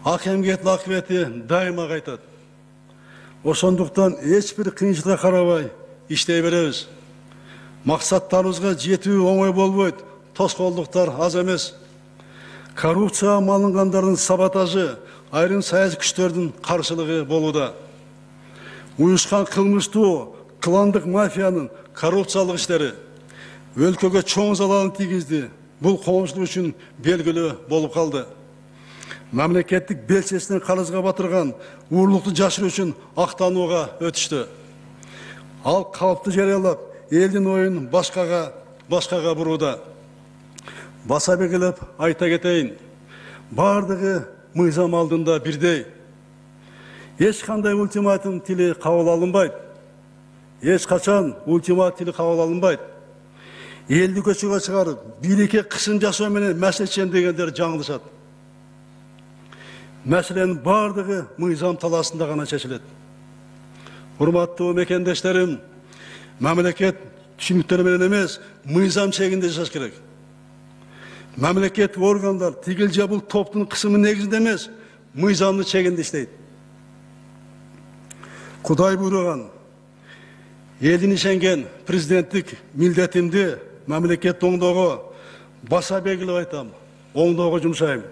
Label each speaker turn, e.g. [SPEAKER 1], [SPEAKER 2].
[SPEAKER 1] ак эмгектин акыбети дайыма кайтат. Ошондуктан эч бир кыйынчылыкка карабай иштей беребиз. Максаттарыбызга жетүү оңой болбойт, тоскоолдуктар аз эмес. Коррупцияга малынгандардын саботажы, айрым саясий күчтөрдүн каршылыгы болууда. Уюшкан кылмыштуу, кландык мафиянын коррупциялык иштери өлкөгө чоң залалын тийгизди. Бул коомчулук үчүн белгилүү болуп калды. Мамлекеттик белчесинен карызга батырган уурлукту жашыруу үчүн актанууга өтүштү. Ал калпты жарыялап, элдин оюн башкага бурууда. Баса белгилеп айта кетейин, бардыгы мыйзам алдында бирдей. Эч кандай ультиматум тили кабыл алынбайт. Эч качан ультиматум тили кабыл алынбайт. Элди көчөгө чыгарып, бийликке кысым жасоо менен маселе чечем дегендер жаңылышат. Мәселенин бардыгы мыйзам таласында гана чечилет. Урматтуу мекендештерим, мамлекет түшүнүктөр менен эмес, мыйзам чегинде жашаш керек. Мамлекеттик органдар тигил же бул топтун кысымы негизинде эмес, мыйзамдын чегинде иштейт. Кудай буйруган, элдин ишенген президенттик милдетимди мамлекет оңдоого баса белгилеп айтам, оңдоого жумшайм.